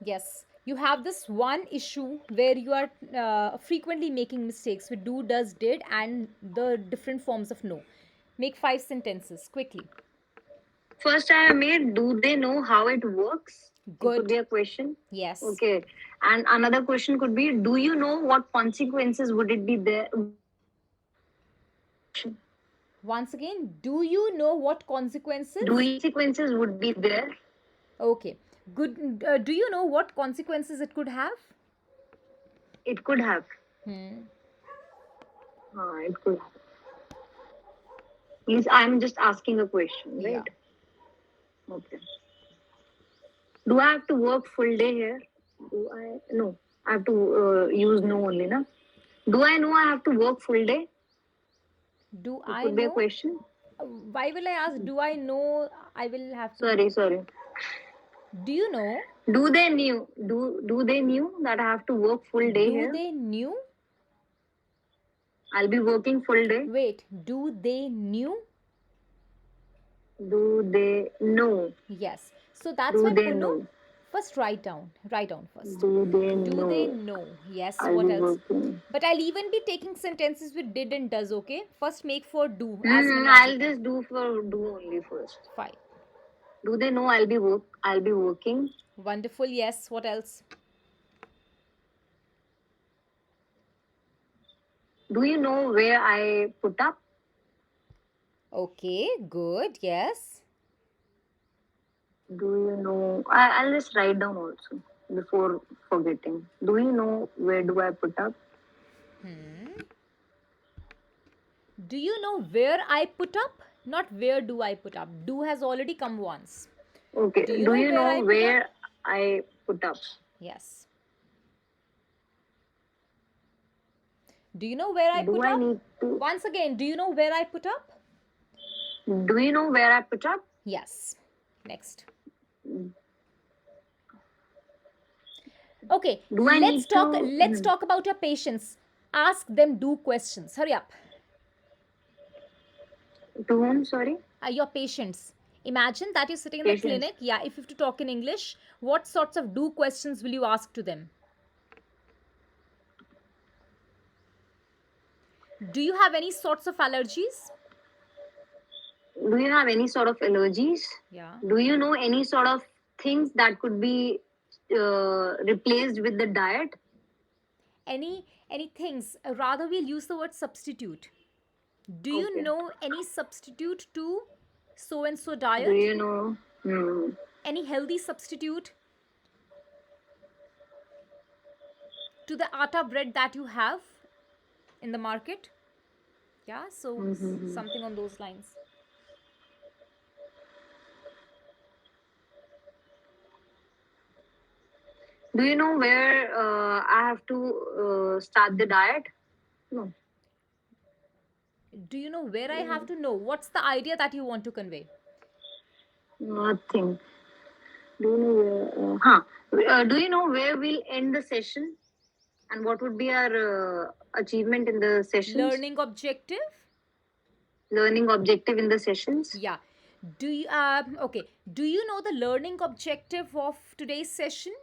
Yes, you have this one issue where you are frequently making mistakes with do, does, did, and the different forms of no. Make 5 sentences quickly. First, I have made, do they know how it works? It could Good. be a question. Yes. Okay. And another question could be, do you know what consequences would it be there? Once again, do you know what Do consequences? you consequences would be there? Okay. Good. Do you know what consequences it could have? It could have. Hmm. It could have. Means I'm just asking a question, Yeah. right? Okay. Do I have to work full day here? Do I? No. I have to use no only, na? Do I know I have to work full day? Do It I could be a know? question. Why will I ask? Do I know? I will have to. Sorry. Do you know? Do they knew that I have to work full day Do here? they knew? I'll be working full day. Wait. Do they knew? Do they know? Yes. So that's Do why they Punu. know? First, write down. Write down first. Do they Do they know? know? Yes. I'll What be else? working. But I'll even be taking sentences with did and does. Okay. First, make for do as many as you I'll can. just do only first. Fine. Do they know I'll be working? Wonderful. Yes. What else? Do you know where I put up? Okay. Good. Yes. Do you know? I'll just write down also before forgetting. Do you know where do I put up? Do you know where I put up? Not where do I put up. Do has already come once. Okay. Do you Do know you where know I put up? where I put up? Yes. Do you know where I Do put I up? need to? Once again, do you know where I put up? Do you know where I put up? Yes. Next. Okay, Do I need to? let's talk about your patients. Ask them do questions. Hurry up. To whom? Sorry, Your patients. Imagine that you're sitting in the patients. clinic. Yeah, if you have to talk in English, what sorts of do questions will you ask to them? Do you have any sorts of allergies? Do you have any sort of allergies? Yeah. Do you know any sort of things that could be replaced with the diet? Any things? Rather, we'll use the word substitute. Do you Okay. know any substitute to so and so Do diet? you know? Hmm. Any healthy substitute to the atta bread that you have in the market? Yeah, so Mm-hmm. something on those lines. Do you know where I have to start the diet? No, Do you know where I have to know? What's the idea that you want to convey? nothing. Do you know where? Do you know where we'll end the session and what would be our achievement in the sessions? Learning objective? Learning objective in the sessions? Yeah. Do you okay, do you know the learning objective of today's session?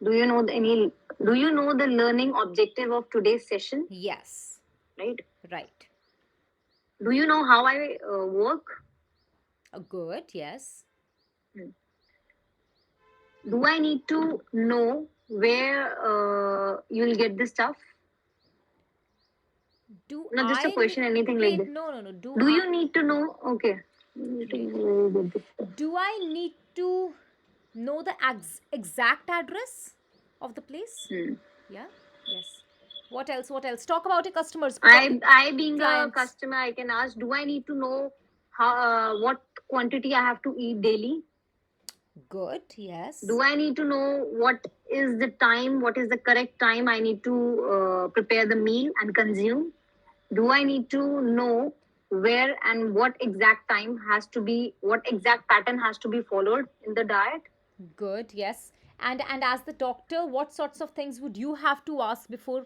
Do you know any? Do you know the learning objective of today's session? Yes. Right. Right. Do you know how I work? Good, yes. Do I need to know where you'll get the stuff? Do Not just a I question, anything like wait, this. no. Do you need to know? Okay. Wait. Do I need to know the exact address of the place? Hmm. Yeah. Yes. What else? What else? Talk about your customers, I being a clients. customer, I can ask. Do I need to know how what quantity I have to eat daily? Good. Yes. Do I need to know what is the time? What is the correct time I need to prepare the meal and consume? Do I need to know where and what exact time has to be? What exact pattern has to be followed in the diet? Good. Yes. And as the doctor, what sorts of things would you have to ask before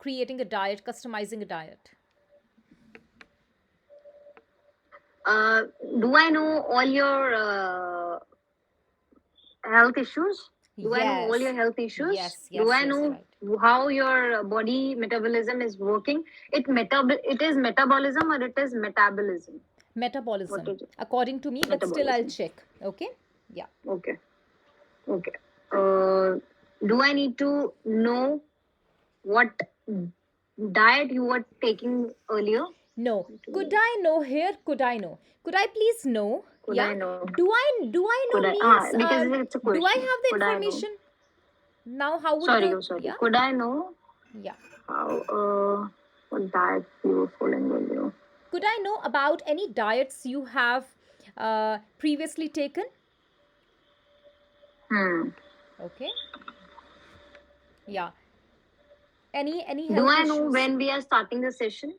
creating a diet, customizing a diet? Do I know all your health issues? Do I know all Yes. your health issues? Yes, Do yes, I yes, know right. how your body metabolism is working? It is metabolism or it is metabolism? What Metabolism, is it? according to me, but still I'll Metabolism. check. Okay? Yeah. Okay. Okay. Uh, do I need to know what diet you were taking earlier? No. Could I know here? Could I know? Could I please know? Could Yeah. I know? Do I Could know I? means Because it's a do I question. have the Could I know? information? Now how would Sorry, the oh sorry. yeah? Could I know Yeah. how what diet you were following earlier? Could I know about any diets you have previously taken? Hmm. Okay. Yeah. Any Do health I know issues? when we are starting the session?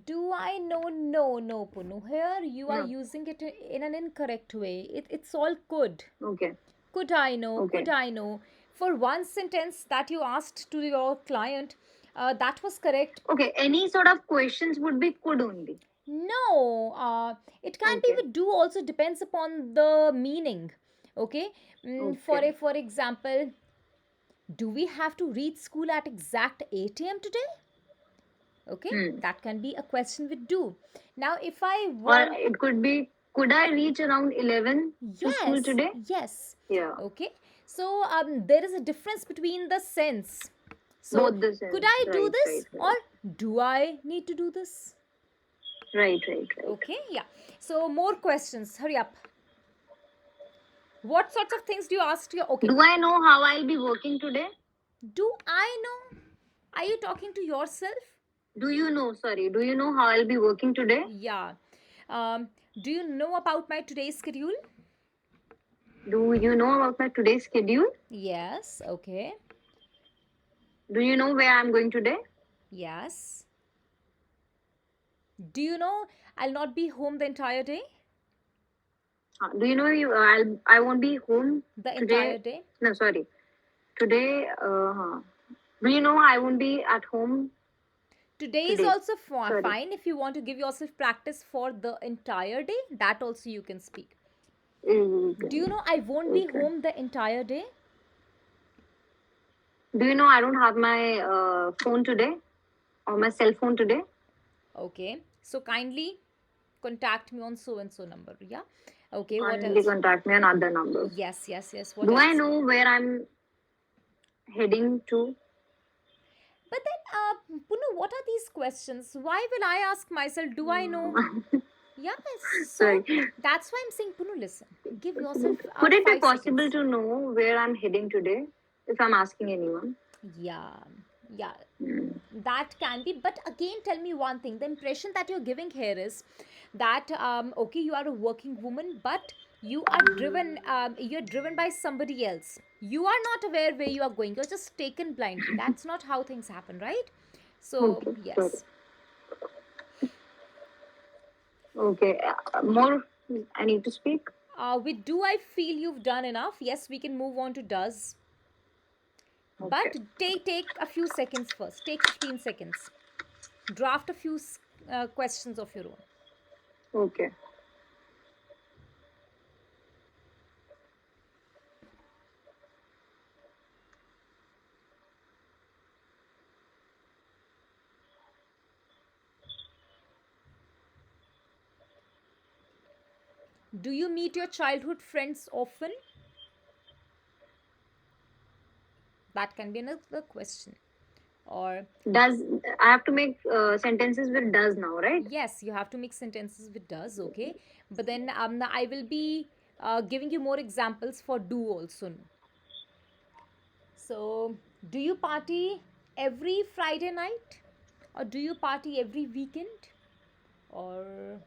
Do I know? No, no, Punu. Here you are No. using it in an incorrect way. It's all could. Okay. Could I know? Could Okay. I know? For one sentence that you asked to your client, that was correct. Okay. Any sort of questions would be could only. No, it can be Okay. with do also depends upon the meaning. Okay, Okay. for example, do we have to reach school at exact 8 a.m. today? Okay, Hmm. that can be a question with do. Now, if I Or want, it could be could I reach around 11 to school yes, today? yes, Yeah. okay. So there is a difference between the sense. So, Both the could sense. I do Right. this Right. or Right. do I need to do this? Right. Right. Right. Okay, yeah. So, more questions. Hurry up. What sorts of things do you ask to your okay? Do I know how I'll be working today? Do I know? Are you talking to yourself? Do you know? Sorry. Do you know how I'll be working today? Yeah. Do you know about my today's schedule? Do you know about my today's schedule? Yes. Okay. Do you know where I'm going today? Yes. Do you know I'll not be home the entire day? Do you know I won't be home The today? entire day? No, sorry. Today. Do you know I won't be at home Today is today? also Sorry. fine if you want to give yourself practice for the entire day. That also you can speak. Do you Okay. know I won't be Okay. home the entire day? Do you know I don't have my phone today or my cell phone today? Okay. So kindly contact me on so and so number. Yeah. Okay. What Kindly else? contact me on other numbers. Yes, yes, yes. What Do I else? know where I'm heading to? But then, Punu, what are these questions? Why will I ask myself, do I know? Yes, so Sorry. that's why I'm saying, Punu, listen, give yourself Could it be 5 seconds. possible to know where I'm heading today if I'm asking anyone? Yeah, yeah, Hmm. that can be. But again, tell me one thing, the impression that you're giving here is that, okay, you are a working woman, but you're driven by somebody else. You are not aware where you are going. You're just taken blindly. That's not how things happen, right? So, Okay. Sorry. yes. Okay. More I need to speak. With do I feel you've done enough? Yes, we can move on to does. Okay. But take a few seconds first. Take 15 seconds. Draft a few questions of your own. Okay. Do you meet your childhood friends often? That can be another question. Or Does I have to make sentences with does now, right? yes, you have to make sentences with does, okay? But then I will be giving you more examples for do also. So, do you party every Friday night? Or do you party every weekend? Or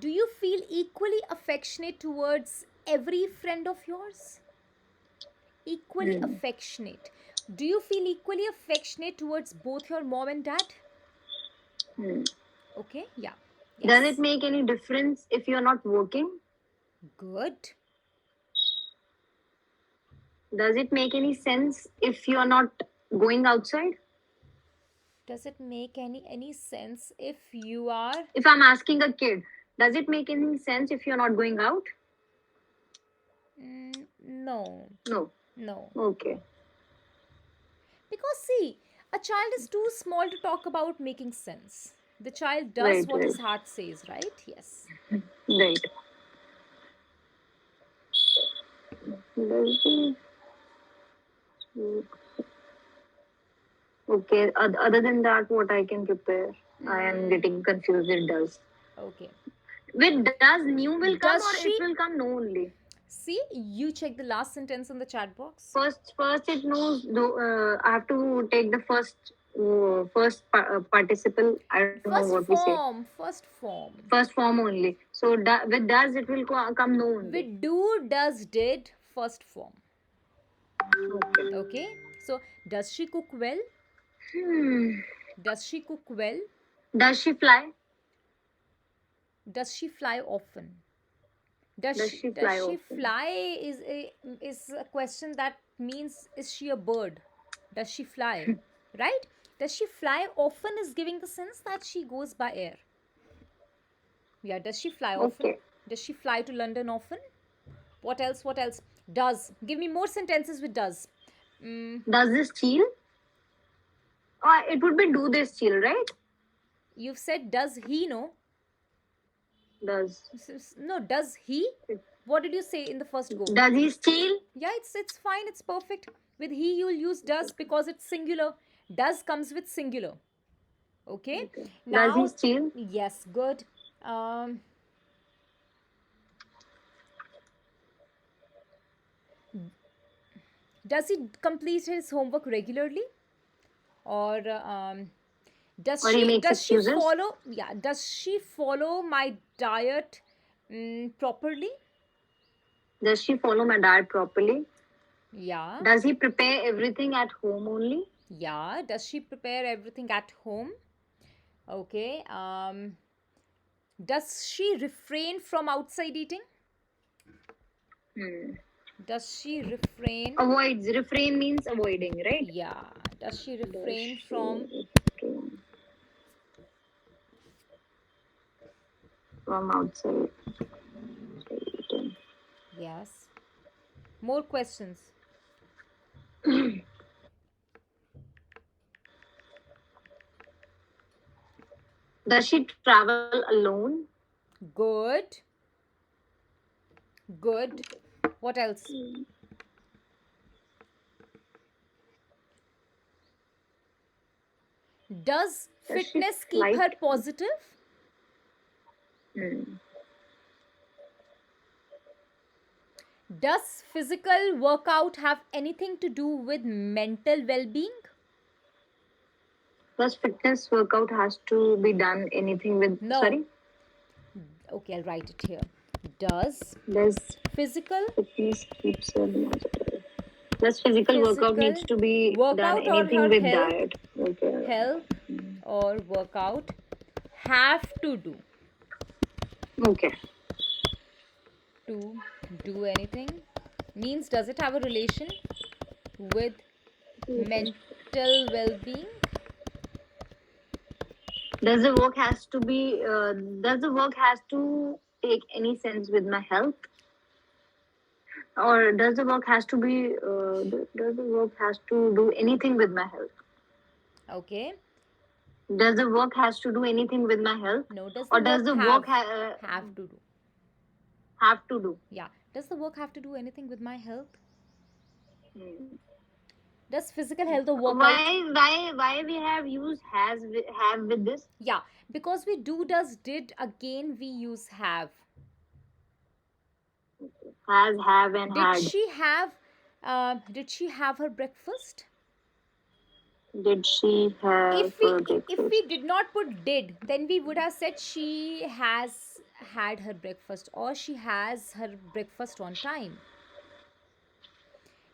do you feel equally affectionate towards every friend of yours? Equally Hmm. affectionate. Do you feel equally affectionate towards both your mom and dad? Hmm. Okay, yeah. Does Yes. it make any difference if you're not working? Good. Does it make any sense if you're not going outside? Does it make any sense if you are If I'm asking a kid, Does it make any sense if you're not going out? No, No. no. Okay. Because see, a child is too small to talk about making sense. The child does Right, what right, his heart says, right? Yes. right. Does he- Okay. Other than that, what I can prepare? I am getting confused. It does. Okay. With does new will come Does or it she? will come no only? See, you check the last sentence on the chat box. First it knows. I have to take the participle. I don't know what First we say. form, first form. First form only. So with does it will come no only. With do, does, did, first form. Okay. Okay. So, does she cook well? Hmm. Does she cook well? Does she fly? Does she fly often? Does she Does fly she often? fly is a question that means is she a bird? Does she fly? Right? Does she fly often is giving the sense that she goes by air. Yeah, does she fly often? Okay. Does she fly to London often? What else? What else? Does. Give me more sentences with does. Does this chill? It would be do this chill, right? You've said does he know? Does. No, does he? What did you say in the first go? Does he steal? Yeah, it's fine, it's perfect. With he you'll use does because it's singular. Does comes with singular. Okay? Okay. Does he Now, steal? yes, good. Um, does he complete his homework regularly? Or does Or he she makes excuses? follow, yeah, does she follow my diet properly? Does she follow my diet properly? Yeah. Does he prepare everything at home only? Yeah. Does she prepare everything at home? Okay. Does she refrain from outside eating? Does she refrain? Avoids. Refrain means avoiding, right? Yeah. Does she Does refrain she from refrain from outside eating? yes? More questions. Does she travel alone? Good. Good. What else? Does Does she fitness keep flight? her positive? Does physical workout have anything to do with mental well-being? Does fitness workout has to be done anything with? No. Sorry. Okay, I'll write it here. Does Does physical fitness keeps her positive? Does physical workout needs to be done workout or anything her with health, diet? Okay. or workout have to Okay. do anything? Means does it have a relation with mental well-being? Does the work has to be? Does the work has to take any sense with my health? Or does the work has to be? Does the work has to do anything with my health? Okay. Does the work has to do anything with my health? No, does Or the does work the work have to do? have to do? Yeah. Does the work have to do anything with my health? Does physical health or workout? Why we have used have with this? Yeah, because we do, does, did, again we use have. Has, have, and Did had. she have her breakfast? Did she have her If we breakfast? did not put did, then we would have said she has had her breakfast or she has her breakfast on time.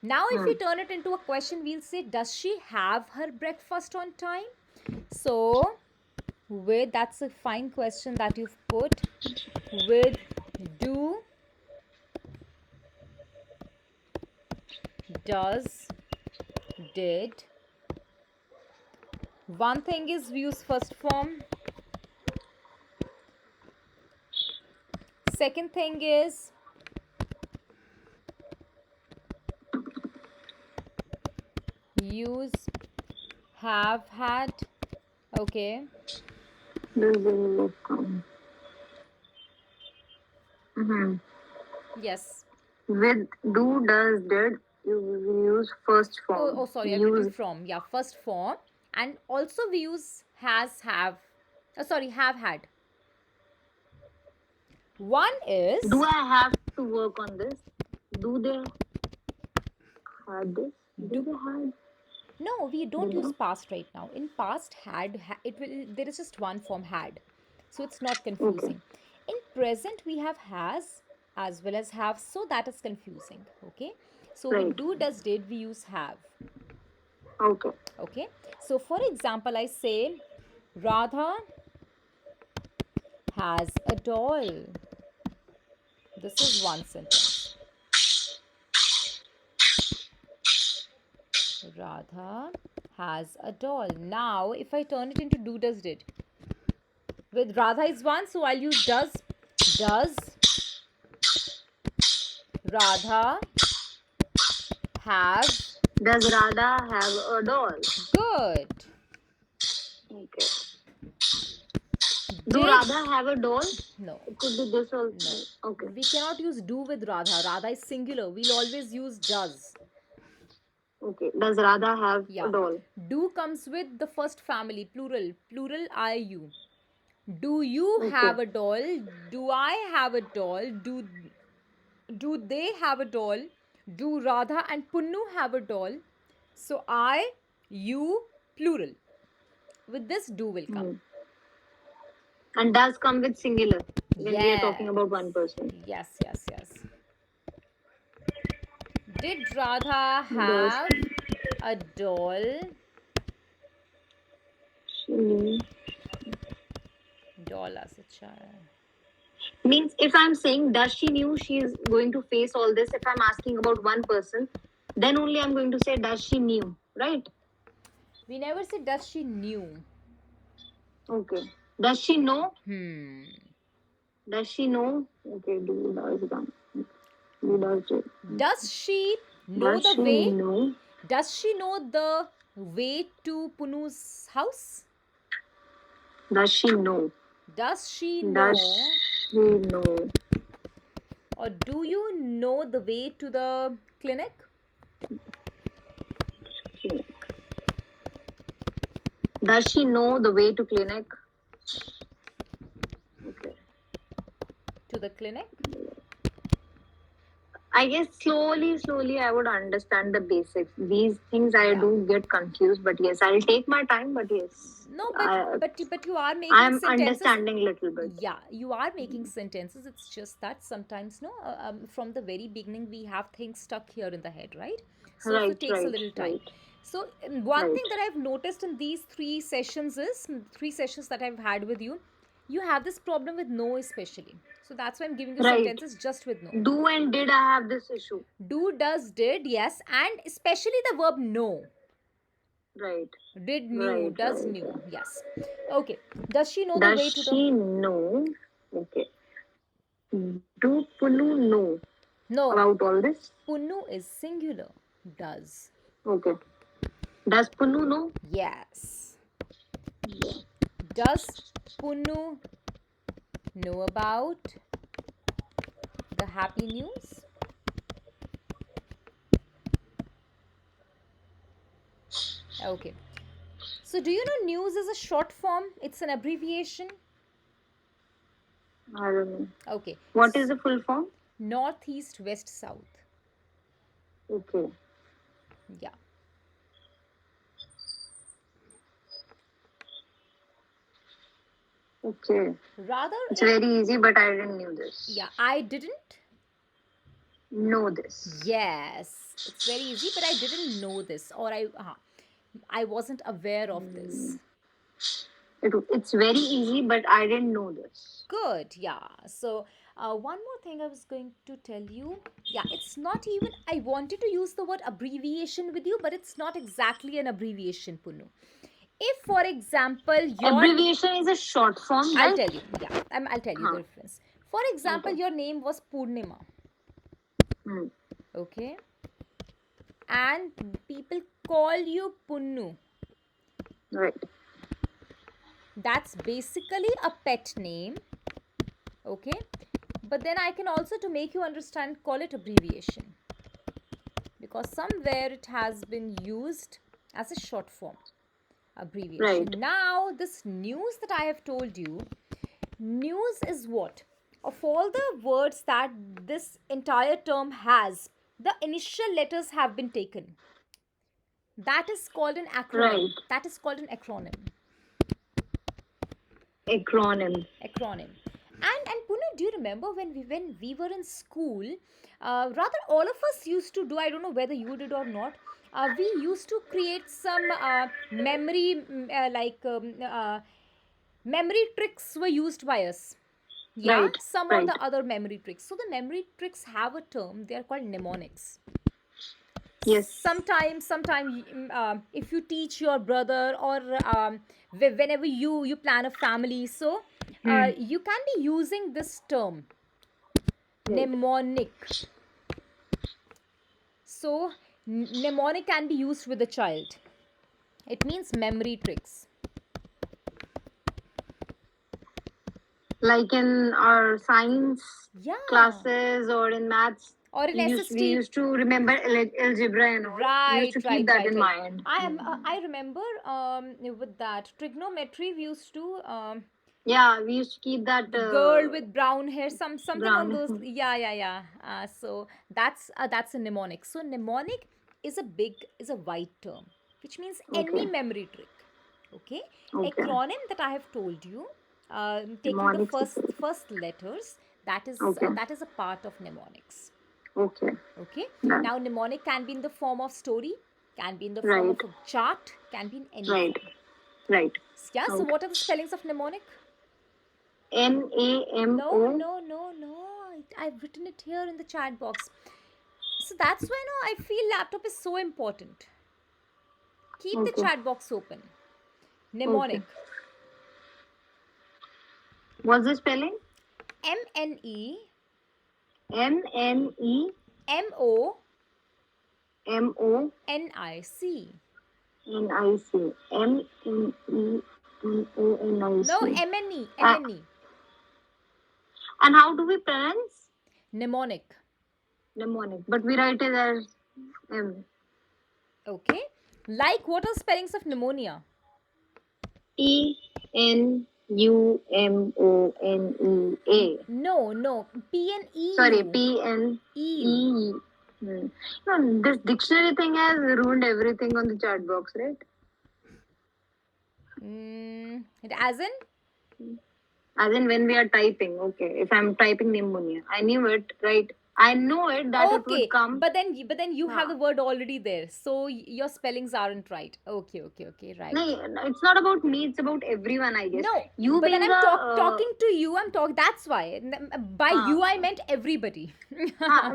Now if we turn it into a question, we'll say does she have her breakfast on time? So with, that's a fine question that you've put. With do, does, did, one thing is we use first form, second thing is use have had. Okay. This will come. Mm-hmm. Yes. With do, does, did, you use first form. Oh, sorry, I've Use written from. Yeah, first form. And also we use has, have. Sorry, have had. One is. do I have to work on this? Do they had this? Do they had? No, we don't use No. past right now. In past, had, it will, there is just one form had. So it's not Okay. confusing. In present, we have has as well as have, so that is confusing. Okay. So with Right. do, does, did, we use have. Okay. Okay. So for example, I say Radha has a doll. This is one sentence. Radha has a doll. Now, if I turn it into do, does, did. With Radha is one, so I'll use does. Does Radha have? Does Radha have a doll? Good. Okay. Do Radha have a doll? No. It could be this also. No. Okay. We cannot use do with Radha. Radha is singular. We'll always use does. Okay. Does Radha have Yeah. a doll? Do comes with the first family, plural. Plural I, you. Do you Okay. have a doll? Do I have a doll? Do they have a doll? Do Radha and Punnu have a doll? So I, you, plural. With this, do will come. And does come with singular when we are Yes. talking about one person. Yes, yes, yes. Did Radha have a doll? Doll as a child. Means if I'm saying does she knew she is going to face all this, if I'm asking about one person, then only I'm going to say does she knew, right? We never say does she knew. Okay. Does she know? Hmm. Does she know? Okay, do does come. Do does it. Does she know Does the she way? know? Does she know the way to Punu's house? Does she know? Does she know? Does she know? Or do you know the way to the clinic? Does she know the way to clinic? Okay. To the clinic? I guess slowly I would understand the basics. These things I do get confused, but yes, I'll take my time. But yes, No, but you are making I'm sentences. understanding a little bit. Yeah, you are making sentences. It's just that sometimes, no, from the very beginning we have things stuck here in the head, right? So it takes a little time. So one thing that I've noticed in these three sessions that I've had with you, you have this problem with no especially. So that's why I'm giving you sentences just with no. Do and did I have this issue? Do, does, did, yes, and especially the verb know. Right. Did, knew, does, knew, yes. Okay. Does she know the way to the... Does she know? Okay. Do Punu know? No. About all this? Punu is singular. Does. Okay. Does Punu know? Yes. Does Punu know about the happy news? Okay. So do you know news is a short form? It's an abbreviation. I don't know. Okay. What is the full form? North, east, west, south. Okay. Yeah. Okay. Rather, it's very easy, but I didn't know this. Yeah, I didn't know this. Yes, it's very easy, but I didn't know this, or I wasn't aware of this. It's very easy, but I didn't know this. Good, yeah. So one more thing I was going to tell you. Yeah, it's not even, I wanted to use the word abbreviation with you, but it's not exactly an abbreviation, Punu. If, for example, your... Abbreviation is a short form, right? I'll tell you. Yeah, I'll tell you the difference. For example, Okay. your name was Purnima, Hmm. okay? And people call you Punnu. Right. That's basically a pet name, okay? But then I can also, to make you understand, call it abbreviation, because somewhere it has been used as a short form Right. abbreviation. Now, this news that I have told you, news is what? Of all the words that this entire term has, the initial letters have been taken. That is called an Right. acronym. That is called an acronym. Acronym. Acronym. And Pune, do you remember when we were in school? Rather, all of us used to do. I don't know whether you did or not. We used to create some memory, memory tricks were used by us. Yeah, Right. some or Right. the other memory tricks. So the memory tricks have a term. They are called mnemonics. Yes. Sometimes if you teach your brother, or whenever you plan a family, so Hmm. you can be using this term, Right. mnemonic. So mnemonic can be used with a child. It means memory tricks. Like in our science Yeah, classes or in maths, or in we SST. used to remember algebra and all. We used Right, to keep right, that right, in right. mind. I remember with that trigonometry we used to Yeah, we used to keep that the girl with brown hair, something on ground. those. Yeah. So that's a mnemonic. So mnemonic is a wide term, which means any Okay. memory trick. Okay. Okay. Acronym that I have told you, taking the Mnemonics. first letters, Okay. that is a part of mnemonics. Okay. Okay. Done. Now mnemonic can be in the form of story, can be in the form Right. of a chart, can be in any Right. form. Right. Yeah. So Okay. what are the spellings of mnemonic? No, NAMO. no, no, no. I've written it here in the chat box. So that's why no, I feel laptop is so important. Keep the Okay. chat box open. Okay. Mnemonic. What's the spelling? M-N-E MNEMONIC. M-O-N-I-C. No, MNEMONIC. M-N-E. Uh, M-N-E. and how do we pronounce Mnemonic. mnemonic? But we write it as M. Okay. Like what are spellings of pneumonia? PNUMONEA. No, no. Sorry, P-N-E-U. E-U. PNE. No, this dictionary thing has ruined everything on the chat box, right? As in? As in when we are typing. Okay, if I'm typing pneumonia, I knew it, right? I know it that it would Okay, come. but then you have Huh. the word already there, so your spellings aren't right. Okay, right. No, it's not about me. It's about everyone, I guess. No, You but then being I'm a talking to you. I'm talk. That's why. By uh, you, I meant everybody.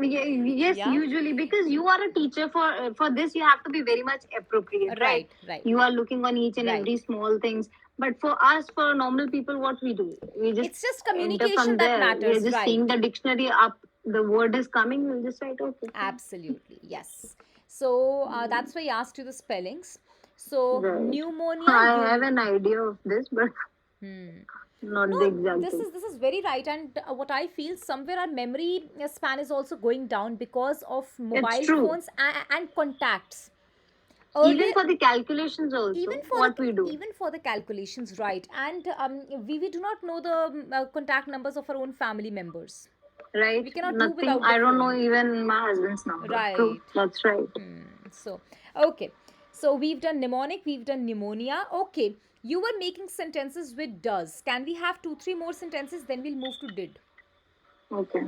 yes, Yeah. usually because you are a teacher for this, you have to be very much appropriate, right? Right. You are looking on each and Right. every small things. But for us, for normal people, what we do, we just It's just enter communication from that there. We are matters, just seeing right? the dictionary up. The word is coming. We'll just write okay. Absolutely, yes. So that's why I asked you the spellings. So Right. pneumonia, I have you. an idea of this, but Hmm. not No, the exact this thing. is very right, and what I feel somewhere our memory span is also going down because of It's mobile true. phones and contacts. Even Earlier, for the calculations also, what we do. even for the calculations, right? And we do not know the contact numbers of our own family members. Right? We cannot do Nothing. without the I don't know phone. even my husband's number. True. Right. That's right. So, okay. So we've done mnemonic, we've done pneumonia. Okay. You were making sentences with does. Can we have two, three more sentences? Then we'll move to did. Okay.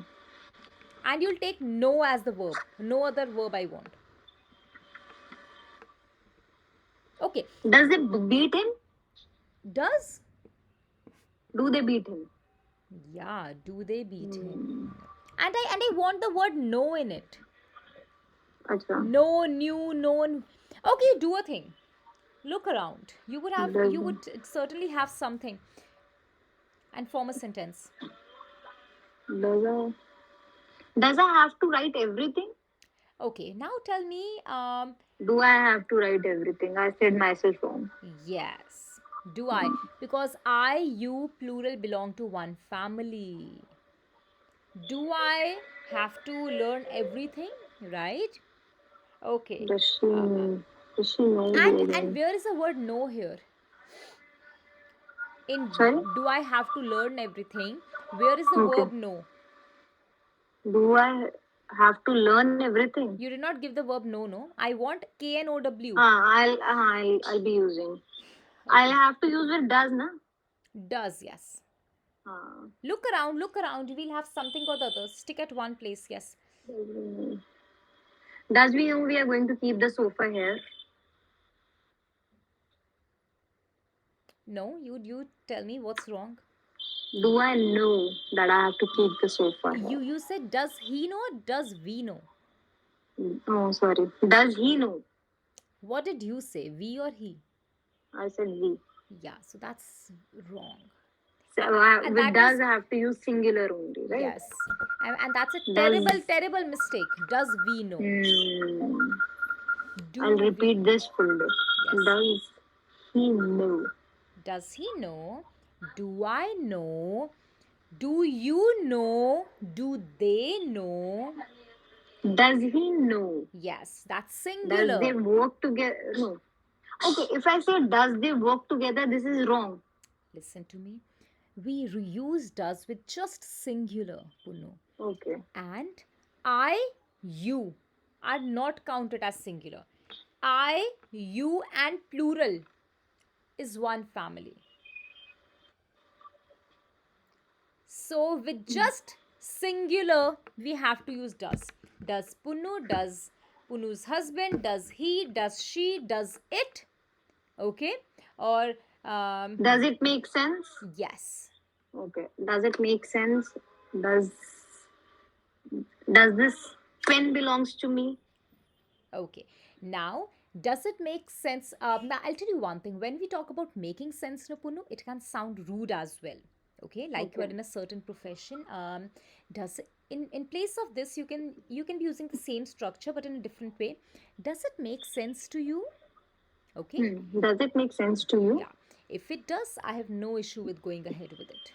And you'll take no as the verb. No other verb I want. Okay. Does it beat him? Does? Do they beat him? Yeah, do they beat Hmm. him? And I want the word no in it. Acha. No, new, known. Okay, you do a thing. Look around. Does You would certainly have something and form a sentence. Does I does I have to write everything? Okay, now tell me, Do I have to write everything? I said myself wrong. yes. Do I? Because I, you, plural belong to one family. Do I have to learn everything? Right? Okay. Does she Uh, does she know and reading? where is the word no here? In Sorry? do I have to learn everything? Where is the Okay. verb no? Do I have to learn everything? You did not give the verb no, no. I want KNOW. I'll be using. I'll Okay. have to use with does, na? Does, yes. Uh, Look around, look around. We'll have something or the other. Stick at one place, yes. does we know we are going to keep the sofa here? No, you tell me what's wrong. Do I know that I have to keep the sofa You said does he know or does we know? here? Oh, sorry. Does he know? What did you say? We or he? I said we. Yeah, so that's wrong. So And with that does is I have to use singular only, right? yes. And that's a Does terrible, terrible mistake. Does we know? hmm, I'll Do we repeat know? this fully. Yes. Does he know? Does he know? Do I know? Do you know? Do they know? Does he know? Yes, that's Does they singular. work together? No. Okay, if I say does they work together, this is wrong. Listen to me. We reuse does with just singular, Punu. Okay. And I, you are not counted as singular. I, you, and plural is one family. So with just singular, we have to use does. Does Punu, does Punu's husband, does he, does she, does it. Okay? Or, Does it make sense? yes. Okay. Does it make sense? Does does this pen belongs to me? Okay. Now, does it make sense? Now, I'll tell you one thing. When we talk about making sense, no, Punu, it can sound rude as well. Okay, like you are Okay. in a certain profession. Does in place of this, you can be using the same structure but in a different way. Does it make sense to you? Okay, Does it make sense to you? yeah. If it does, I have no issue with going ahead with it.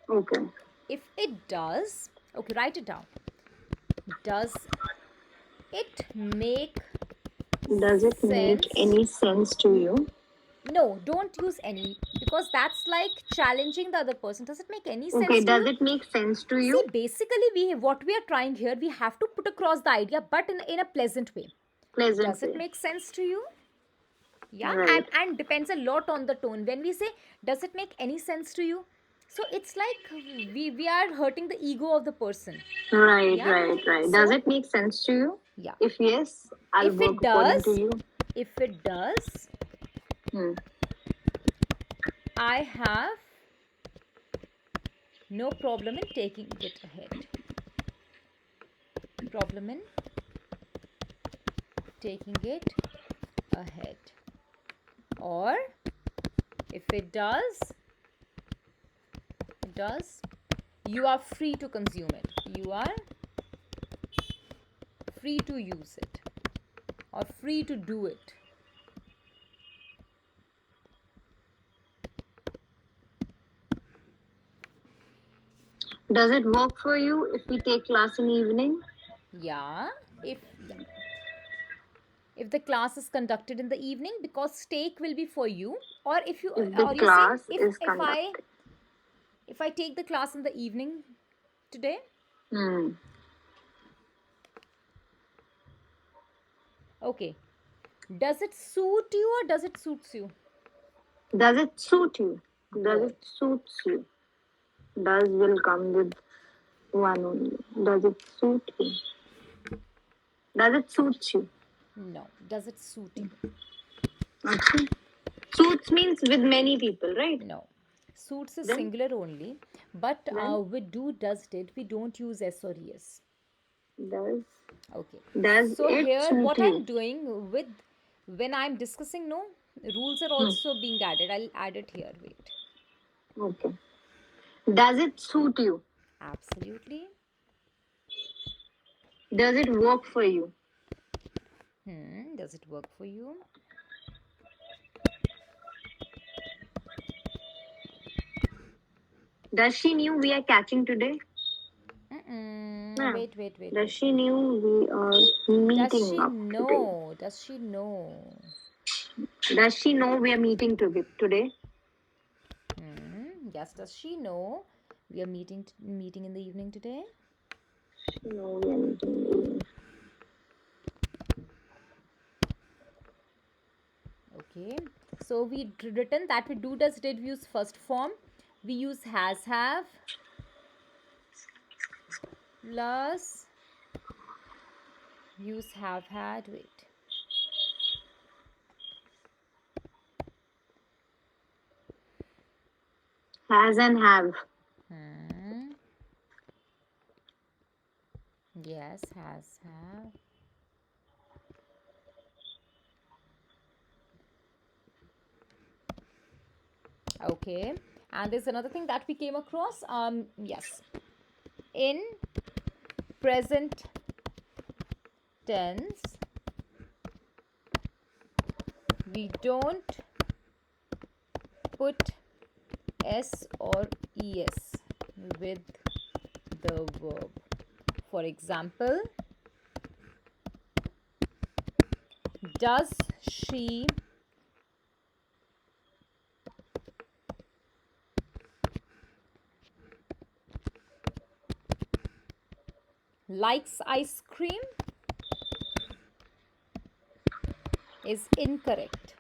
Okay. If it does, okay, write it down. Does it make Does it make sense? any sense to you? No, don't use any because that's like challenging the other person. Does it make any Okay. sense to Does you? it make sense to See, you? basically, we what we are trying here, we have to put across the idea, but in a pleasant way. Pleasant Does it way. make sense to you? Yeah, Right. and depends a lot on the tone. When we say, does it make any sense to you? So it's like we are hurting the ego of the person. Right, Yeah. right, right. Does So it make sense to you? yeah, If yes, I'll if work it according to does, you. if it does, Hmm. I have no problem in taking it ahead. Problem in taking it ahead. Or if it does, you are free to consume it. You are free to use it or free to do it. Does it work for you if we take class in evening? Yeah, yeah, if the class is conducted in the evening because stake will be for you, or if you If the or you're saying class is conducted. if I take the class in the evening today. Hmm. Okay, does it suit you or does it suits you? Does it suit you? Does Good. it suits you? Does will come with one only. Does it suit you? Does it suit you? No, does it suit you? Okay. Suits means with many people, right? No, suits is Then, singular only, but then with do, does, did, we don't use s or es. does Okay, does so it here suit what I'm you? doing with when I'm discussing, no, rules are Hmm. also being added. I'll add it here. Wait. Okay. Does it suit you? Absolutely. Does it work for you? Does it work for you? Does she knew we are catching today? No. Wait, wait, wait, Does wait, she wait. knew we are Does meeting she up today? know? Does she know? Does she know we are meeting today? Yes, does she know we are meeting in the evening today? She know we are meeting. Okay. So we written that we do does did we use first form. We use has have plus use have had. Wait. Has and have. Hmm. Yes, has have. Okay. And there's another thing that we came across. Yes. In present tense, we don't put s or es with the verb. For example, does she likes ice cream is incorrect.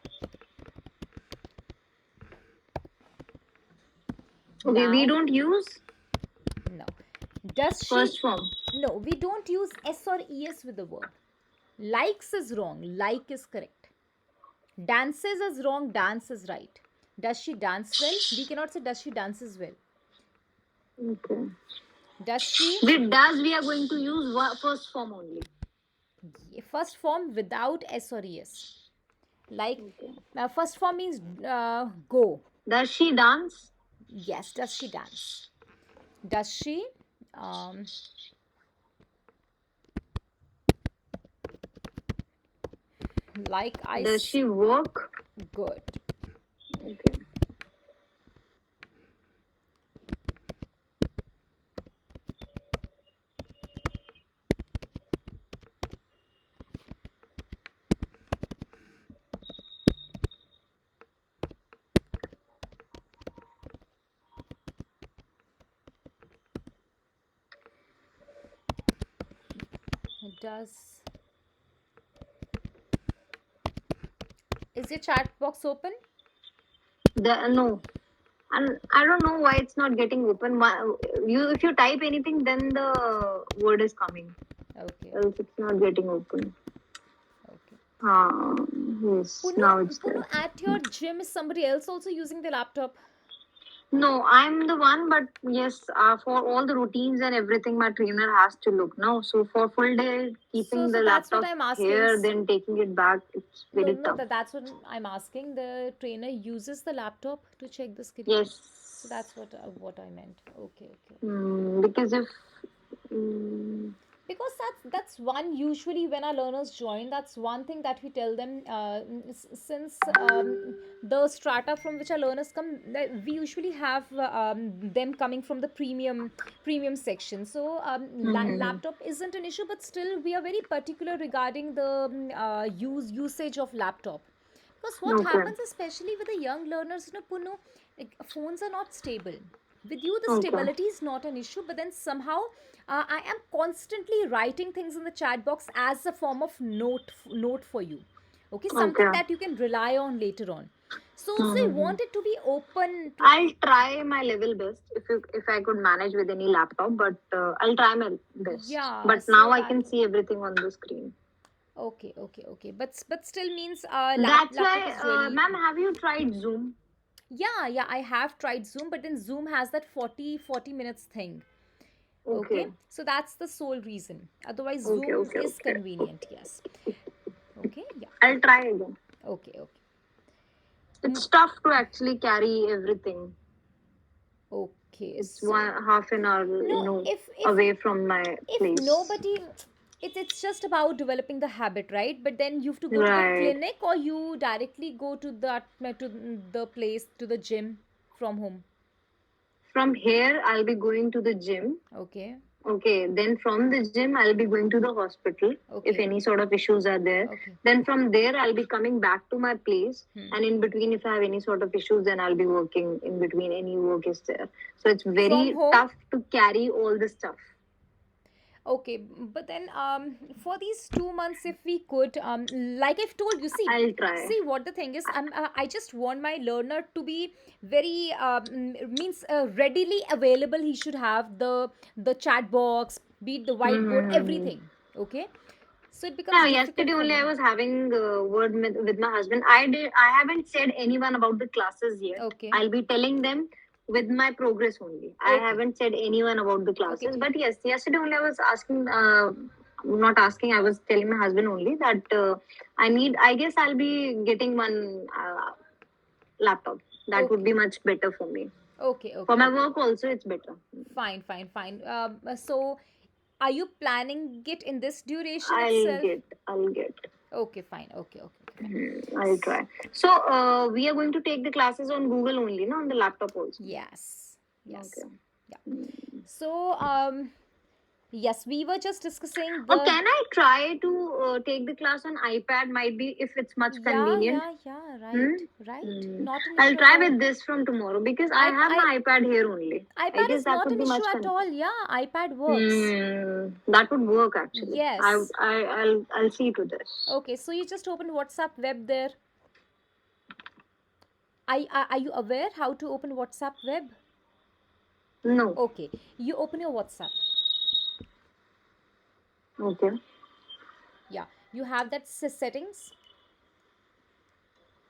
Okay, we Now, don't use no. Does she? first form. No, we don't use s or es with the verb. Likes is wrong. Like is correct. Dances is wrong. Dance is right. Does she dance well? We cannot say does she dances well. Okay. Does she? With does we are going to use first form only. First form without s or es. Like Okay. first form means go. Does she dance? Yes. Does she dance? Does she? Um, like Does ice? she work? Good. Okay. Does is your chat box open? No. And I don't know why it's not getting open. If you type anything, then the word is coming. Okay. Else it's not getting open. Okay. Yes, Punu, now it's Punu, there. at your gym is somebody else also using the laptop? No, I'm the one, but yes, for all the routines and everything, my trainer has to look now. So for full day, So, keeping so the that's what laptop I'm asking. here, then taking it back, it's No, very no, tough. that's what I'm asking. The trainer uses the laptop to check the screen. Yes. So that's what I meant. Okay, okay, okay. Because if mm, Because that's one usually when our learners join, that's one thing that we tell them, since the strata from which our learners come, we usually have them coming from the premium section. So mhm. laptop isn't an issue, but still we are very particular regarding the usage of laptop. Because what Okay, happens, especially with the young learners, Punu, like, phones are not stable. With you, the okay, stability is not an issue, but then somehow I am constantly writing things in the chat box as a form of note for you. Okay, something okay. that you can rely on later on. So you Mm-hmm. want it to be open to. I'll try my level best if I could manage with any laptop, but I'll try my best. Yeah, But so now I that. can see everything on the screen. Okay, okay, okay. But still means That's laptop why, is really. ma'am, have you tried Zoom? Yeah, yeah, I have tried Zoom, but then Zoom has that 40 minutes thing. Okay, Okay, so that's the sole reason. Otherwise, okay, Zoom okay, is okay. convenient. Yes. Okay, yeah. I'll try again. Okay, okay. It's tough to actually carry everything. Okay. Okay. It's So one half an hour, no, if away from my if place. nobody, it's just about developing the habit, right? But then you have to go to the Right. clinic, or you directly go to the place, to the gym from home. From here, I'll be going to the gym. Okay. Okay, then from the gym, I'll be going to the hospital if Okay. any sort of issues are there. Okay. Then from there, I'll be coming back to my place. Hmm. And in between, if I have any sort of issues, then I'll be working in between. Any work is there. So it's From very home. tough to carry all the stuff. Okay, but then for these 2 months, if we could, like I've told you, see, I'll try. see what the thing is. I just want my learner to be very means readily available. He should have the chat box, be it the whiteboard, Mm-hmm. everything. Okay, so it becomes Yeah, difficult yesterday for only I me. was having a word with my husband. I haven't said anyone about the classes yet. Okay, I'll be telling them with my progress only. I okay, haven't said anyone about the okay, classes. But yes, yesterday only I was asking, not asking, I was telling my husband only that I guess I'll be getting one laptop. That would be okay, much better for me. okay, For okay, my okay. work also, it's better. Fine, fine, fine. So, are you planning it in this duration I'll itself? get, I'll get. Okay, fine. Okay, okay, okay, fine. I'll try. So, we are going to take the classes on Google only, no, on the laptop also. Yes, yes, Okay. yeah. So, yes, we were just discussing Or the. can I try to take the class on iPad? Might be if it's much Yeah, convenient. yeah, yeah, Hmm? right, right. Hmm. Not an I'll issue at try all. with this from tomorrow because I I, have I, my iPad here only. I iPad guess is that not would an be issue much at convenient. all. Yeah, iPad works. Hmm. That would work actually. Yes. I'll see to this. Okay, so you just open WhatsApp web there. Are you aware how to open WhatsApp web? No. Okay, you open your WhatsApp. Okay. Yeah, you have that settings,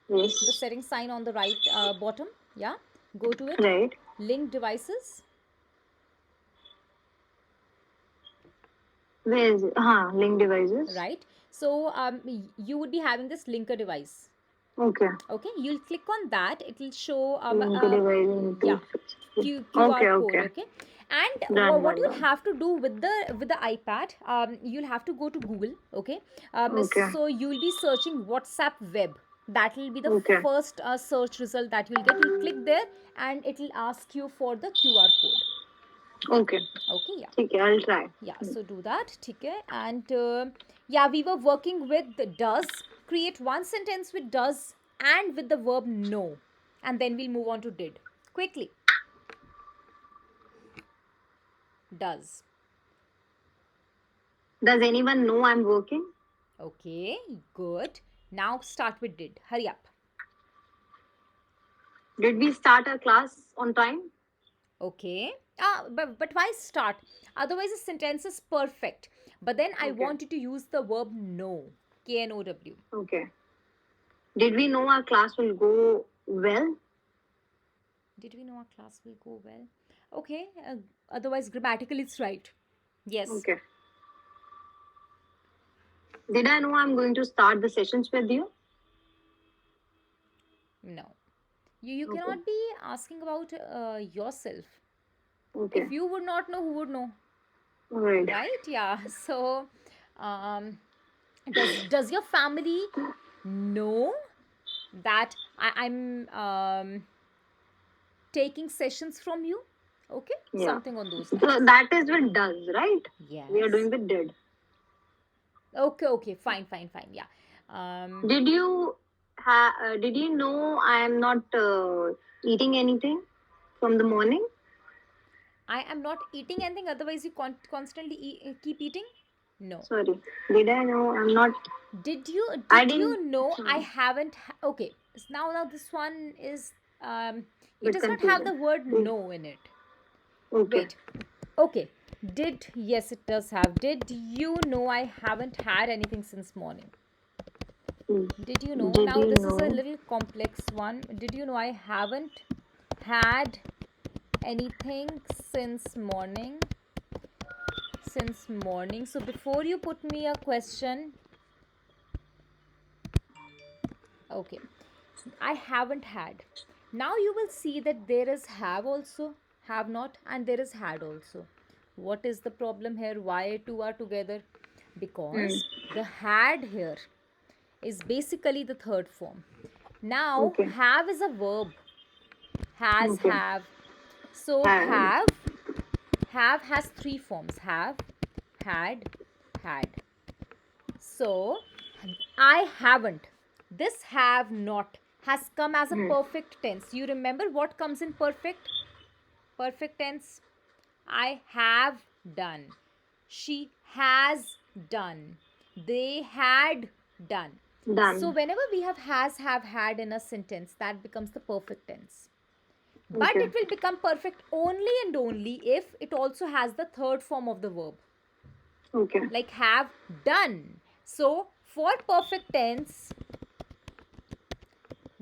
the Yes. settings sign on the right bottom. Yeah, go to it. Right. Link devices. Where is it? Link devices. Right, so you would be having this linker device. Okay. Okay, you'll click on that. It will show Link device yeah, into. QR Okay. code. Okay. Okay, and Done. what Done. you'll Done. have to do with the iPad, you'll have to go to Google. Okay, Okay. so you'll be searching WhatsApp web. That will be the Okay. first search result that you'll get. You'll click there, and it will ask you for the QR code. Okay. Okay, yeah. Okay. I'll try. Yeah, so do that. Okay, and yeah, we were working with the does. Create one sentence with does and with the verb no, and then we'll move on to did quickly. Does. Does anyone know I'm working? Okay, good. Now start with did. Hurry up. Did we start our class on time? Okay, but why start? Otherwise the sentence is perfect, but then I Okay. want you to use the verb know. Know. Okay. Did we know our class will go well? Did we know our class will go well? Okay, otherwise grammatically it's right. Yes. Okay. Did I know I'm going to start the sessions with you? No. You Okay. cannot be asking about yourself. Okay. If you would not know, who would know? All right. Right? Yeah. So, um, does your family know that I'm taking sessions from you? Okay, Yeah. something on those So lines. that is with does, right? We are Yes. doing with did. Okay. Okay. Fine. Fine. Fine. Yeah. Um, Did you know I am not eating anything from the morning? I am not eating anything. Otherwise, you constantly keep eating. No. Sorry. Did I know I'm not? Did you I did didn't. you know I haven't okay, now this one is it Bit does not have confusing. the word no in it. Okay. Wait. Okay, did, yes, it does have. Did you know I haven't had anything since morning? Did you know? Did Now you this is a know? little complex one. Did you know I haven't had anything since morning? Since morning. So before you put me a question, okay, I haven't had. Now you will see that there is have also. Have not, and there is had also. What is the problem here? Why two are together? Hmm. Because the had here is basically the third form. Now, Okay. have is a verb. Has, Okay. have. So, Had. have has three forms: have, had. So, I haven't. This have not has come as a Hmm. perfect tense. You remember what comes in perfect? Perfect tense. I have done. She has done. They had done. So, Done. whenever we have has, have, had in a sentence, that becomes the perfect tense. But Okay. it will become perfect only and only if it also has the third form of the verb, Okay. like have done. So, for perfect tense,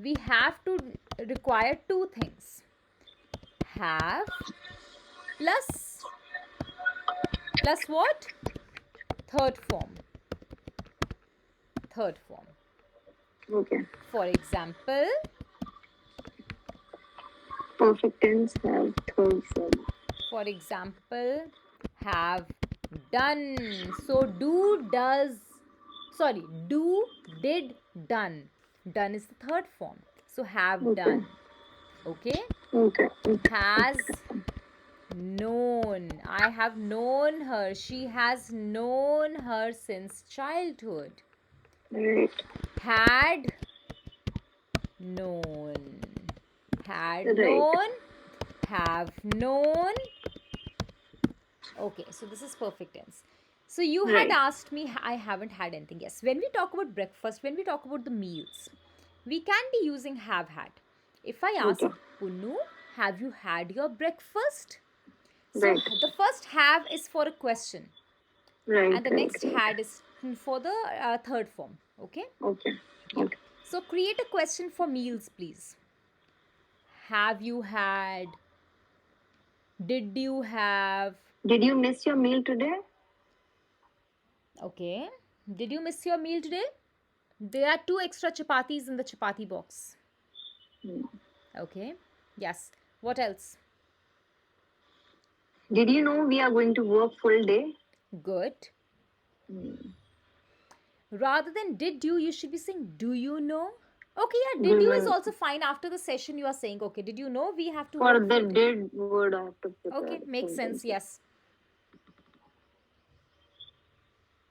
we have to require two things: have plus what? Third form. Third form. Okay. For example, Perfect tense have third form. for example, have done. So do, does, sorry, do, did, done. Done is the third form. So have Okay. done. Okay. Okay. Okay. Has known. I have known her. She has known her since childhood. Right. Had known. Had Right. known. Have known. Okay, so this is perfect tense. So you had Right. asked me, I haven't had anything. Yes, when we talk about breakfast, when we talk about the meals, we can be using have had. If I ask, Okay. Punu, have you had your breakfast? So Right. the first have is for a question, Right. and the Right. next Right. had is for the third form. Okay? Okay. Yeah. Okay. So create a question for meals, please. Have you had? Did you have? Did you miss your meal today? Okay. Did you miss your meal today? There are two extra chapatis in the chapati box. Hmm. Okay. Yes. What else? Did you know we are going to work full day? Good. Hmm. Rather than did you should be saying do you know? Okay, yeah, Do did you is you also fine. After the session, you are saying, okay, did you know we have to for work the full day? did word I have to prepare Okay, makes full day. sense. Yes.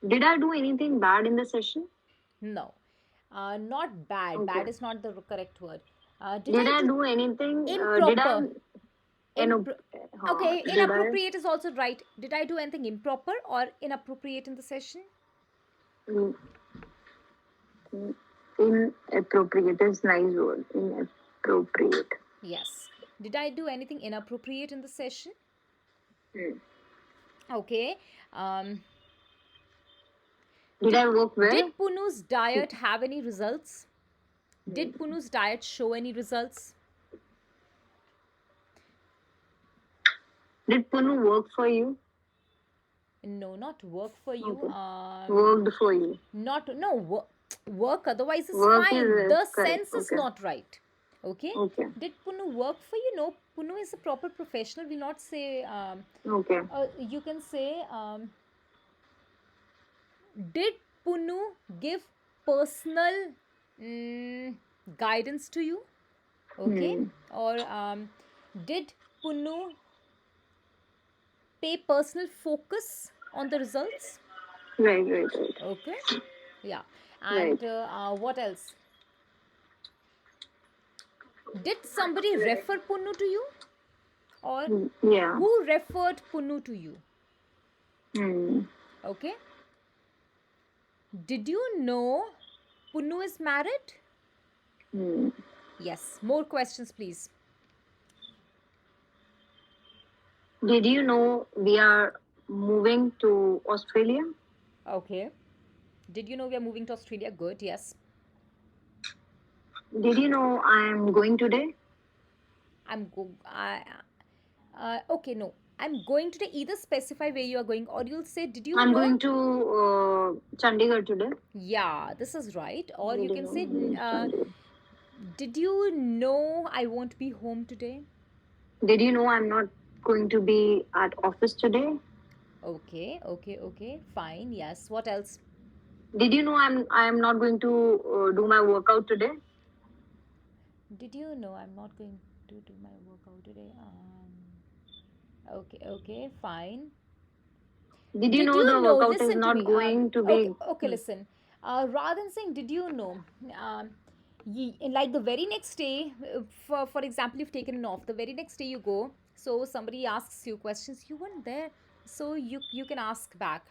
Did I do anything bad in the session? No. Not bad. Okay. Bad is not the correct word. Did Did I I do do anything? Did I? improper? Inop- Impro- okay, did I? inappropriate is also right. Did I do anything improper or inappropriate in the session? Mm, Inappropriate is nice word. Inappropriate. Yes. Did I do anything inappropriate in the session? Hmm. Okay. Um, Did did I work well? did Punu's diet have any results? Hmm. Did Punu's diet show any results? Did Punu work for you? No, not work for you. Okay. Worked for you. Not no work. Otherwise is Work fine. is The correct. sense is Okay. not right. Okay. Okay. Did Punu work for you? No. Punu is a proper professional. Will not say. Okay. You can say. Did Punu give personal guidance to you? Okay. Hmm. Or did Punu pay personal focus on the results? Right. Right. Right. Okay. Yeah. Right. And what else? Did somebody refer Punu to you? Or Yeah. who referred Punu to you? Hmm. Okay. Did you know Punu is married? Hmm. Yes. More questions, please. Did you know we are moving to Australia? Okay. Did you know we are moving to Australia? Good. Yes. Did you know I am going today? I'm go. Okay. No. I'm going to either specify where you are going, or you'll say, "Did you I'm know?" going to Chandigarh today. Yeah, this is right. Or you Did you can know say, I'm going to Chandigarh? "Did you know I won't be home today?" Did you know I'm not going to be at office today. Okay. Fine. Yes. What else? Did you know I'm not going to do my workout today? Did you know I'm not going to do my workout today? Okay, fine. Did you Did know the you know? workout is Listen to not me. going to Okay, be? okay. Listen. Rather than saying, did you know? Like the very next day, for example, you've taken an off. The very next day you go. So somebody asks you questions. You weren't there, so you can ask back.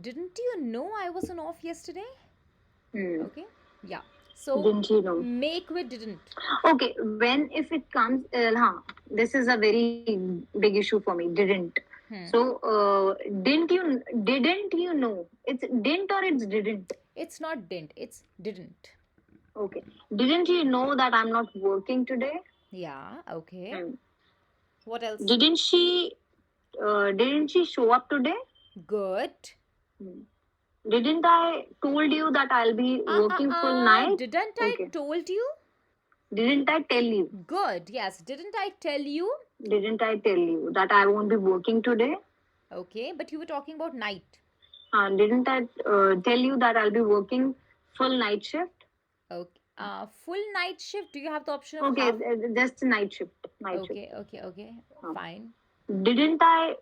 Didn't you know I was on off yesterday? Hmm. Okay. Yeah. So Didn't you know? make with didn't. Okay, when if it comes, this is a very big issue for me. Didn't. Hmm. So, didn't you know? It's didn't or it's didn't. It's not didn't. It's didn't. Okay. Didn't you know that I'm not working today? Yeah. Okay. Hmm. What else? Didn't she? Didn't she show up today? Good. Hmm. Didn't I told you that I'll be working full night? Didn't I Okay. told you? Didn't I tell you? Good. Yes. Didn't I tell you? Didn't I tell you that I won't be working today? Okay, but you were talking about night. Didn't I tell you that I'll be working full night shift? Okay. Full night shift. Do you have the option of Okay, half? just night shift. Night shift. Okay. Uh, Fine. didn't I?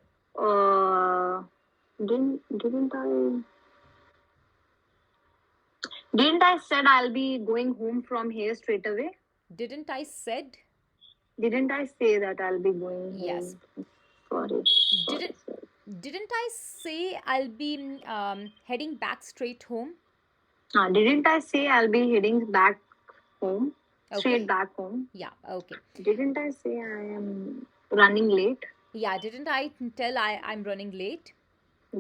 Didn't I? Didn't I said I'll be going home from here straight away? Didn't I said? Didn't I say that I'll be going Yes. home? Sorry. Didn't Sorry. didn't I say I'll be heading back straight home? Didn't I say I'll be heading back home? Okay. Straight back home? Yeah. Okay. Didn't I say I am running late? Yeah. Didn't I tell I'm running late?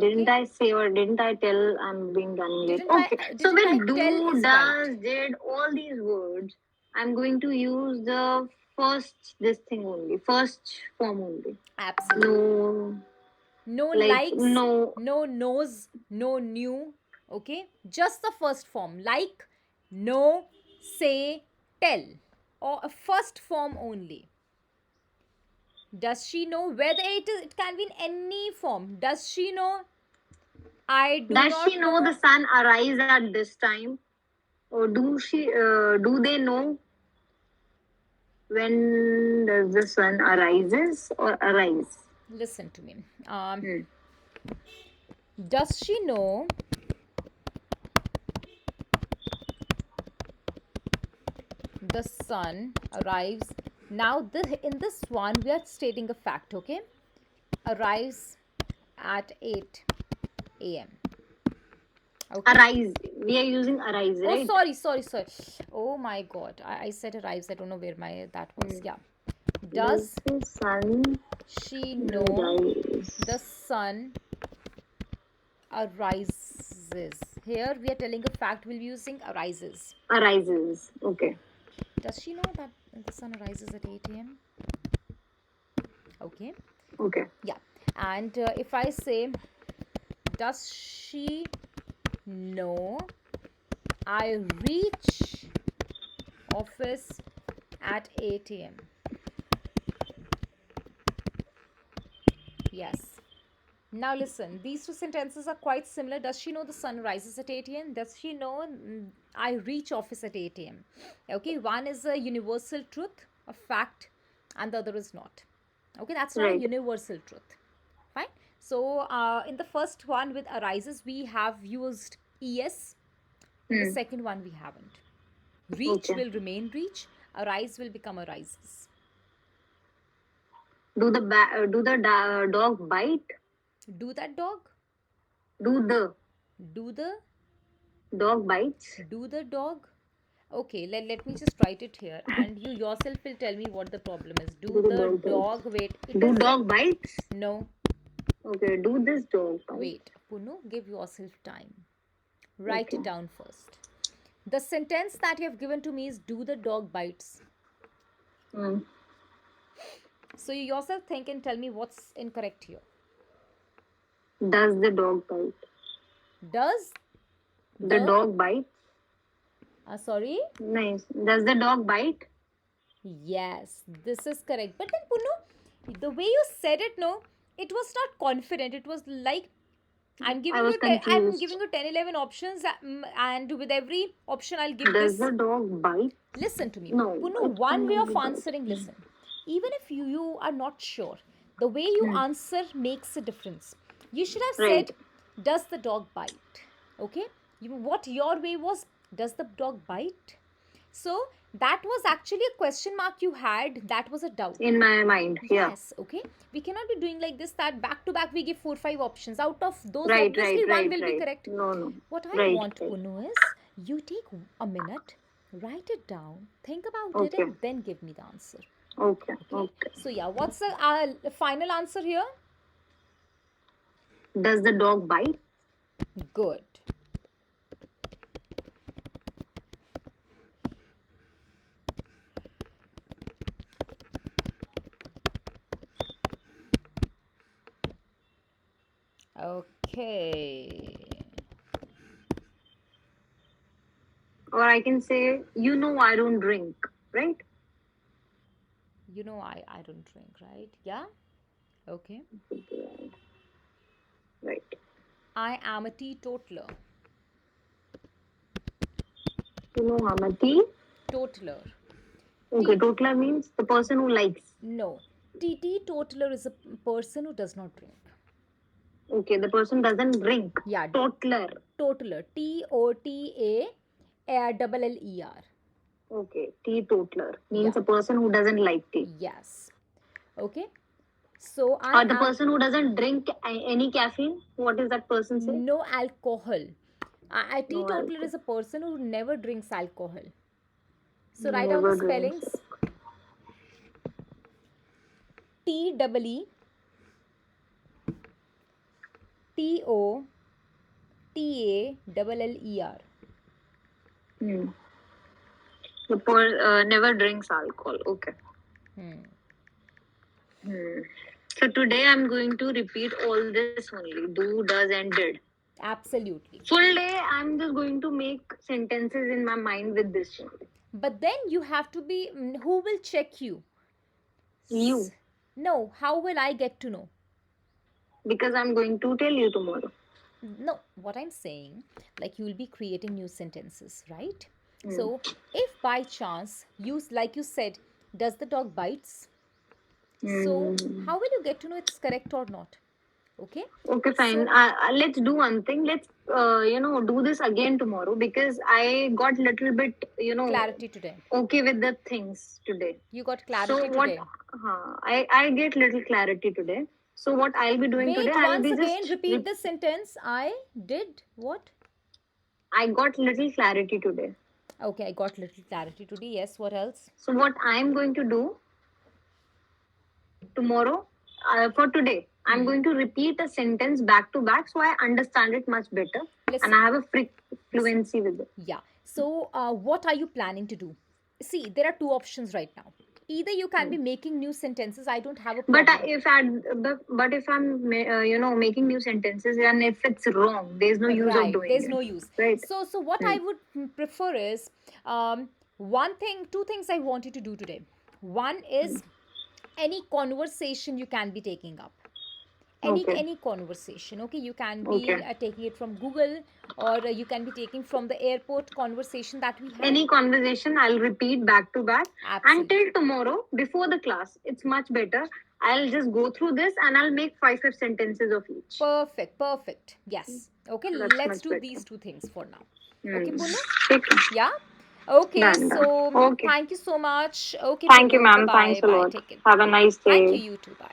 Didn't Okay. I say or didn't I tell I'm being running late? Okay. So Didn't I with tell do, is right. does, did, all these words, I'm going to use the first this thing only, first form only. Absolutely. No, No like likes, no, no knows, no new. Okay, just the first form, like, no, say, tell, or a first form only. Does she know? Whether it can be in any form. Does she know? I do does she not know the know. sun arise at this time? Or do they know when does the sun arises or arise? Listen to me. Hmm. Does she know the sun arrives? Now, in this one, we are stating a fact, okay? Arrives at 8 a.m. Okay. Arise. We are using arise, Oh, right? sorry. Oh my God, I said arrives. I don't know where my that was. Hmm. Yeah. Does Does the sun she know rise? the sun arises? Here we are telling a fact. We'll be using arises. Arises. Okay. Does she know that the sun arises at 8 a.m.? Okay. Okay. Yeah. And if I say, does she know I reach office at 8 a.m.? Yes. Now listen, these two sentences are quite similar. Does she know the sun rises at 8 a.m.? Does she know I reach office at 8 a.m.? Okay, one is a universal truth, a fact, and the other is not. Okay, that's not a Right. universal truth. Fine. So in the first one with arises, we have used es. In the second one, we haven't. Reach Okay. will remain reach. Arise will become arises. Do the dog bite? Do that dog. Do the Do the dog bites? do the dog. Okay, let me just write it here, and you yourself will tell me what the problem is. Do Do the the dog bites? dog. Wait, it Do is dog bites? no. Okay. Do this dog bite? Wait, Punu, give yourself time. Write Okay. it down first. The sentence that you have given to me is do the dog bites. Hmm. So you yourself think and tell me what's incorrect here. Does the dog bite? Does The dog bite? sorry? Nice. Does the dog bite? Yes, this is correct. But then Punu, The way you said it, no, it was not confident. It was like I'm I giving was you I'm confused. giving you 10, 11 options, and with every option I'll give Does this. the dog bite? Listen to me, No, Punu. it One way cannot of be bite. answering. Listen, even if you are not sure, the way you Hmm. answer makes a difference. You should have Right. said, "Does the dog bite?" Okay. What your way was, "Does the dog bite?" So that was actually a question mark you had. That was a doubt. In my mind, yeah. Yes, okay. We cannot be doing like this, that back to back we give 4, 5 options. Out of those, Right, obviously right, one right, will be right. correct. No. What I Right, want, right. Punu, is you take a minute, write it down, think about it, Okay. and then give me the answer. Okay. Okay. Okay. So yeah, what's the final answer here? Does the dog bite? Good. Okay. Or I can say, I don't drink, right? I don't drink, right? Yeah. Okay. Right. I am a teetotaler. I'm a tea. Totaler. Okay, totaler means the person who likes. No. Teetotaler is a person who does not drink. Okay, the person doesn't drink. Yeah. Totaler. Totaler. Totaler. Okay, teetotaler means Yeah. a person who doesn't like tea. Yes. Okay. So Or the person who doesn't drink any caffeine. What is that person say? No alcohol. A No teetotaler alcohol. is a person who never drinks alcohol. So write down Never the drinks. spellings. T-E-E Totaller. Hmm. Never drinks alcohol. Okay. So today I'm going to repeat all this only. Do, does, and did. Absolutely. Full day I'm just going to make sentences in my mind with this only. But then you have to be, who will check you? You. No, how will I get to know? Because I'm going to tell you tomorrow. No, what I'm saying, like you will be creating new sentences, right? So if by chance like you said, does the dog bites? So how will you get to know it's correct or not? Okay. Okay, fine. So, Let's do one thing. Let's do this again tomorrow because I got little bit clarity today. Okay with the things today. You got clarity today. I get little clarity today. So what I'll be doing Wait, today, I'll once be again, just repeat the sentence. I did what? I got little clarity today. Okay, I got little clarity today. Yes, what else? So what I'm going to do tomorrow, for today, I'm going to repeat a sentence back to back so I understand it much better. Listen. And I have a fluency with it. Yeah. So what are you planning to do? See, there are two options right now. Either you can be making new sentences. I don't have a problem. But if I'm making new sentences and if it's wrong, there's no use of doing there's it. no use. Right. So what I would prefer is two things I want you to do today. One is any conversation you can be taking up. Any conversation. Okay, you can be taking it from Google, or you can be taking from the airport conversation that we had. Any conversation I'll repeat back to back. Absolutely. Until tomorrow before the class. It's much better. I'll just go through this and I'll make 5 sentences of each. Perfect. Yes. Okay, let's do these two things for now. Okay, Punu? Yeah? Okay, Done. So thank you so much. Okay, thank Punu. You, ma'am. Bye-bye. Thanks a lot. Take it. Have a nice day. Thank you, you too. Bye.